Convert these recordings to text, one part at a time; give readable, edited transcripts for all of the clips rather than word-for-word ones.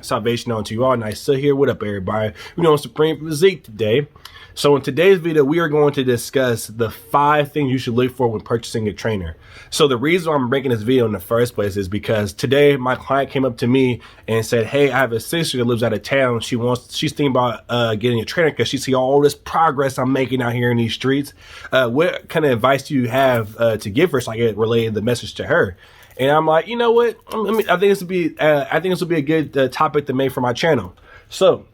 salvation unto you all. And I sit here, what up everybody? We're doing Supreme Physique today. So in today's video, we are going to discuss the 5 things you should look for when purchasing a trainer. So the reason I'm making this video in the first place is because today my client came up to me and said, hey, I have a sister that lives out of town. She's thinking about getting a trainer because she see all this progress I'm making out here in these streets. What kind of advice do you have to give her so I can relay the message to her? And I'm like, you know what? I think this would be a good topic to make for my channel. So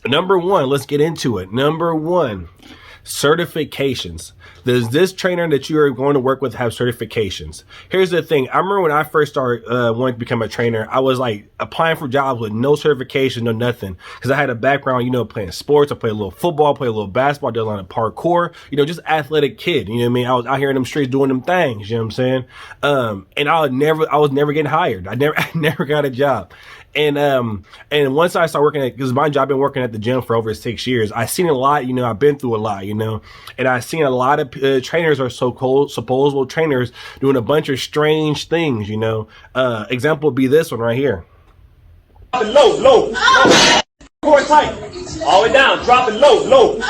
number 1, let's get into it. Number 1, certifications. Does this trainer that you are going to work with have certifications? Here's the thing. I remember when I first started wanting to become a trainer, I was like applying for jobs with no certification, no nothing. Because I had a background, you know, playing sports. I played a little football, played a little basketball, did a lot of parkour, you know, just athletic kid. You know what I mean? I was out here in them streets doing them things, you know what I'm saying? And I was never getting hired. I never got a job. And once I started working because my job, I've been working at the gym for over 6 years. I've seen a lot, you know, I've been through a lot, you know, and I've seen a lot of trainers or supposable trainers doing a bunch of strange things, you know. Example would be this one right here. Low. Core tight. All the way down. Drop it low.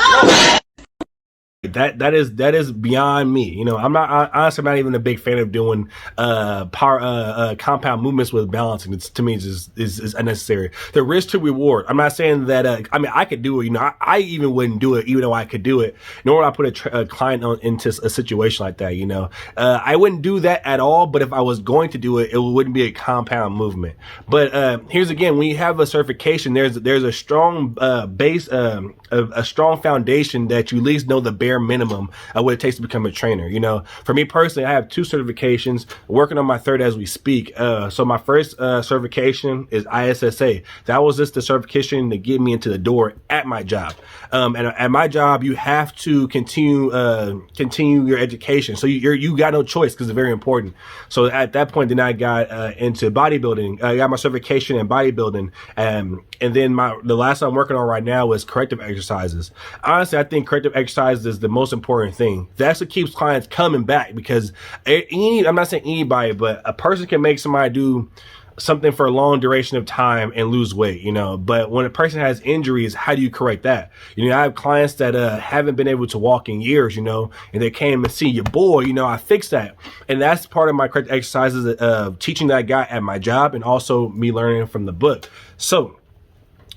That is beyond me. You know, honestly, I'm not even a big fan of doing compound movements with balancing. To me, is unnecessary. The risk to reward. I'm not saying that. I mean, I could do it. You know, I even wouldn't do it, even though I could do it. Nor would I put a client into a situation like that. You know, I wouldn't do that at all. But if I was going to do it, it wouldn't be a compound movement. But here's again, when you have a certification, there's a strong base, a strong foundation that you at least know the bare minimum of what it takes to become a trainer. You know, for me personally, I have 2 certifications, working on my 3rd as we speak. So my first certification is ISSA. That was just the certification to get me into the door at my job. And at my job, you have to continue your education. So you got no choice because it's very important. So at that point, then I got into bodybuilding. I got my certification in bodybuilding. And then the last I'm working on right now is corrective exercises. Honestly, I think corrective exercises is the most important thing. That's what keeps clients coming back, because I'm not saying anybody, but a person can make somebody do something for a long duration of time and lose weight, you know. But when a person has injuries, how do you correct that? You know, I have clients that haven't been able to walk in years, you know, and they came and see your boy, you know, I fixed that. And that's part of my corrective exercises of teaching that guy at my job, and also me learning from the book. So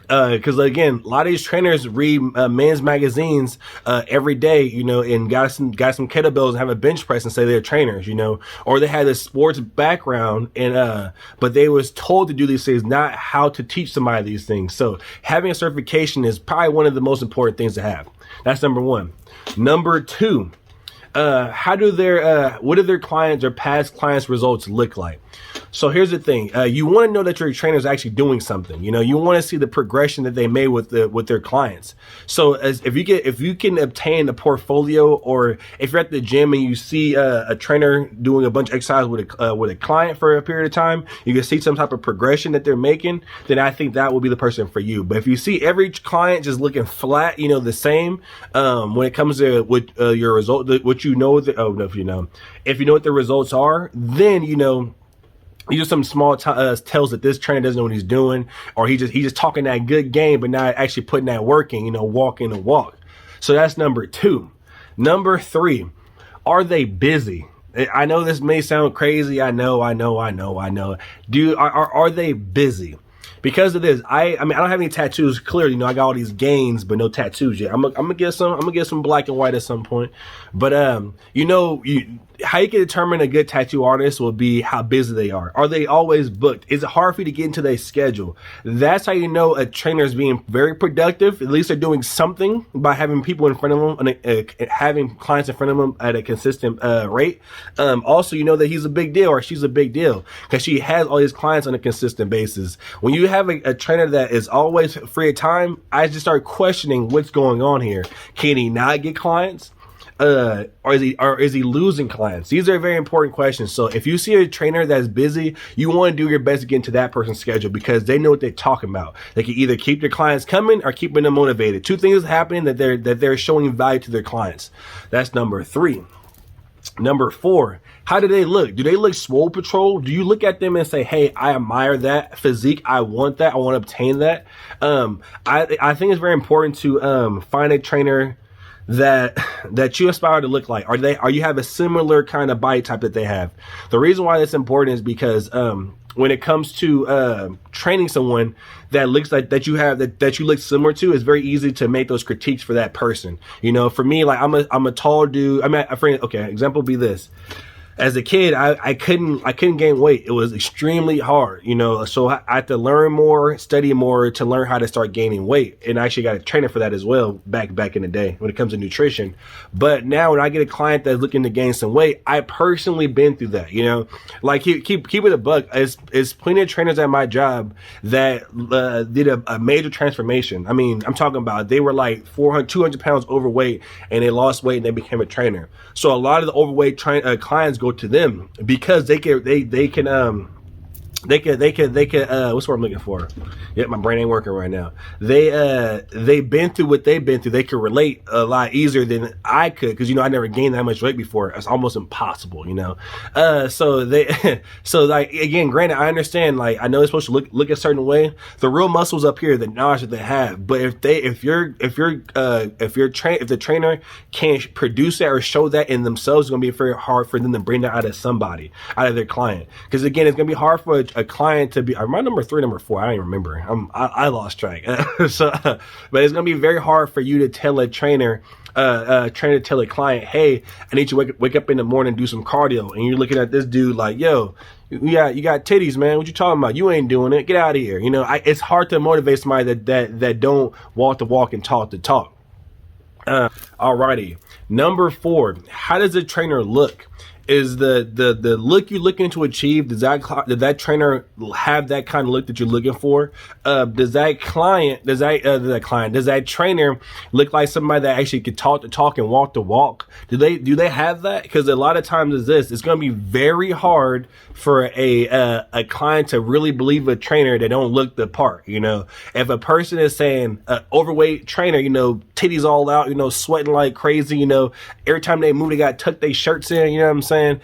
because again, a lot of these trainers read men's magazines every day, you know, and got some kettlebells and have a bench press and say they're trainers, you know, or they had a sports background and but they was told to do these things, not how to teach somebody these things. So having a certification is probably one of the most important things to have. That's number 1. Number 2, what do their clients or past clients' results look like? So here's the thing. You want to know that your trainer is actually doing something. You know, you want to see the progression that they made with their clients. So if you can obtain a portfolio, or if you're at the gym and you see a trainer doing a bunch of exercise with a client for a period of time, you can see some type of progression that they're making, then I think that will be the person for you. But if you see every client just looking flat, you know, the same, when it comes to your result, what you know, if you know what the results are, then you know, these are some small tells that this trainer doesn't know what he's doing, or he's just talking that good game, but not actually putting that work in, you know, walking the walk. So that's number 2. Number 3, are they busy? I know this may sound crazy. I know. Are they busy? Because of this, I mean, I don't have any tattoos. Clearly, you know, I got all these gains, but no tattoos yet. I'm gonna get some black and white at some point. But you know, how you can determine a good tattoo artist will be how busy they are. Are they always booked? Is it hard for you to get into their schedule? That's how you know a trainer is being very productive. At least they're doing something by having people in front of them and having clients in front of them at a consistent rate. Also, you know that he's a big deal or she's a big deal because she has all these clients on a consistent basis. When you have a trainer that is always free of time, I just start questioning what's going on here. Can he not get clients? Or is he losing clients? These are very important questions. So if you see a trainer that's busy, you want to do your best to get into that person's schedule because they know what they're talking about. They can either keep their clients coming or keeping them motivated. 2 things happening that they're showing value to their clients. That's number 3. Number 4, how do they look? Do they look swole patrol? Do you look at them and say, hey, I admire that physique. I want that. I want to obtain that. I think it's very important to find a trainer that you aspire to look like. Are you have a similar kind of body type that they have? The reason why that's important is because when it comes to training someone that looks like that you look similar to, it's very easy to make those critiques for that person. You know, for me, like I'm a tall dude. Okay, example would be this. As a kid, I couldn't gain weight. It was extremely hard, you know. So I had to learn more, study more to learn how to start gaining weight. And I actually got a trainer for that as well back in the day when it comes to nutrition. But now when I get a client that's looking to gain some weight, I personally been through that, you know. Like keep it a buck. It's plenty of trainers at my job that did a major transformation. I mean, I'm talking about they were like 200 pounds overweight and they lost weight and they became a trainer. So a lot of the overweight clients go to them because they can what's what I'm looking for? Yep, my brain ain't working right now. They've been through what they've been through. They can relate a lot easier than I could because, you know, I never gained that much weight before. It's almost impossible, you know. So like, again, granted, I understand, like, I know it's supposed to look a certain way. The real muscles up here, the knowledge that they have. But if the trainer can't produce that or show that in themselves, it's gonna be very hard for them to bring that out of somebody, out of their client. Because again, it's gonna be hard for a client to be, am I number 3, number 4? I don't even remember. I lost track. But it's gonna be very hard for you to tell a trainer to tell a client, hey, I need you to wake up in the morning and do some cardio, and you're looking at this dude like, yo, you got titties, man. What you talking about? You ain't doing it. Get out of here. You know, it's hard to motivate somebody that don't walk the walk and talk the talk. Alrighty. Number 4, how does a trainer look? Is the look you're looking to achieve, does that trainer have that kind of look that you're looking for? Does that trainer look like somebody that actually could talk the talk and walk the walk? Do they have that? Because a lot of times it's going to be very hard for a client to really believe a trainer that don't look the part. You know, if a person is saying overweight trainer, you know, titties all out, you know, sweating like crazy, you know, every time they move they got to tuck their shirts in, you know what I'm saying?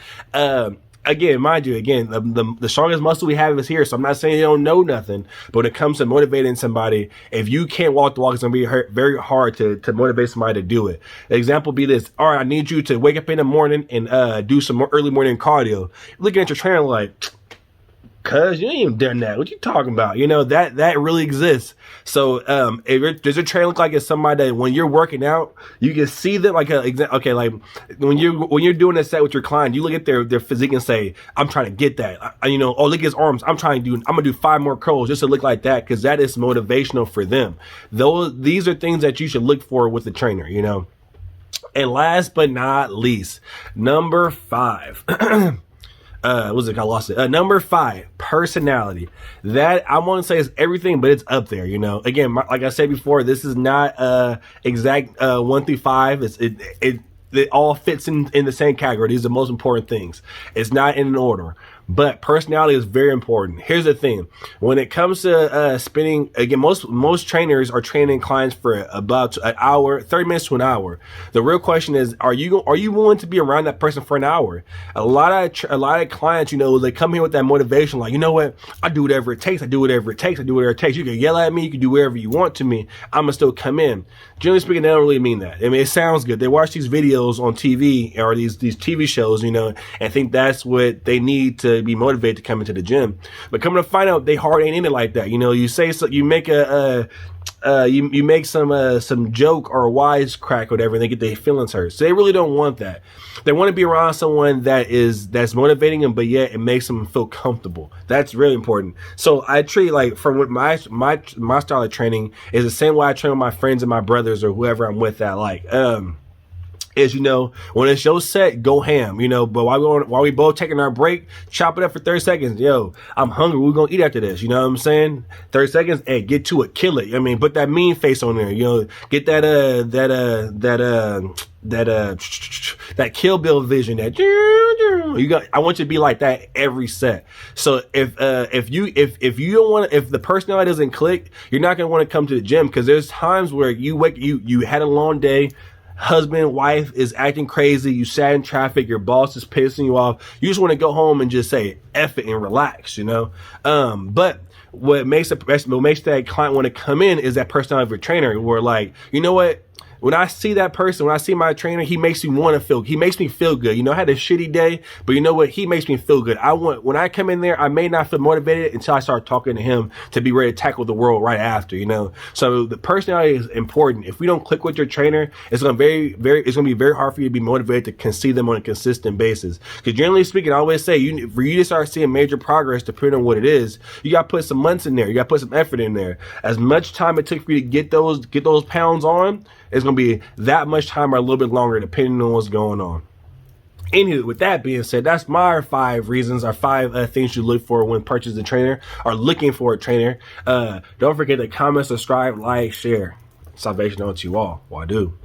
Again, mind you, the strongest muscle we have is here. So I'm not saying they don't know nothing, but when it comes to motivating somebody, if you can't walk the walk, it's going to be very hard to motivate somebody to do it. The example be this. All right, I need you to wake up in the morning and do some more early morning cardio. Looking at your trainer like, cuz you ain't even done that. What you talking about? You know, that really exists. So does your trainer look like it's somebody that when you're working out, you can see them like like when you're doing a set with your client, you look at their physique and say, I'm trying to get that. You know, oh, look at his arms. I'm gonna do 5 more curls just to look like that, because that is motivational for them. These are things that you should look for with the trainer, you know. And last but not least, number 5. I lost it. Number 5, personality. That I want to say is everything, but it's up there, you know. Again, like I said before, this is not exact 1 through 5. It all fits in the same category. These are the most important things. It's not in an order, but personality is very important. Here's the thing. When it comes to spending, again, most trainers are training clients for about an hour, 30 minutes to an hour. The real question is, are you willing to be around that person for an hour? A lot of clients, you know, they come here with that motivation, like, you know what? I do whatever it takes. I do whatever it takes. You can yell at me. You can do whatever you want to me. I'm gonna still come in. Generally speaking, they don't really mean that. I mean, it sounds good. They watch these videos on TV or these TV shows, you know, and think that's what they need to be motivated to come into the gym. But coming to find out, they hard ain't in it like that. You know, you say so, you make you make some joke or a wisecrack or whatever, and they get their feelings hurt. So they really don't want that. They want to be around someone that's motivating them, but yet it makes them feel comfortable. That's really important. So I treat, like, from what my style of training is the same way I train with my friends and my brothers or whoever I'm with that, like, is, you know, when it's your set, go ham, you know, but while we both taking our break, chop it up for 30 seconds. Yo, I'm hungry. We're going to eat after this. You know what I'm saying? 30 seconds. Hey, get to it. Kill it. I mean, put that mean face on there, you know, get that Kill Bill vision, I want you to be like that every set. So if you don't want to, if the personality doesn't click, you're not going to want to come to the gym, because there's times where you had a long day, husband, wife is acting crazy, you sat in traffic, your boss is pissing you off, you just want to go home and just say F it and relax, you know? But what makes that client want to come in is that personality of your trainer, where like, you know what? When I see that person, when I see my trainer, he makes me feel good. You know, I had a shitty day, but you know what? He makes me feel good. When I come in there, I may not feel motivated until I start talking to him to be ready to tackle the world right after, you know? So the personality is important. If we don't click with your trainer, it's going to be very hard for you to be motivated to see them on a consistent basis. Because generally speaking, I always say, for you to start seeing major progress, depending on what it is, you got to put some months in there. You got to put some effort in there. As much time it took for you to get those pounds on, it's going to be that much time or a little bit longer depending on what's going on. Anywho, with that being said, that's my 5 reasons or 5 things you look for when purchasing a trainer or looking for a trainer. Don't forget to comment, subscribe, like, share. Salvation unto you all. Why do?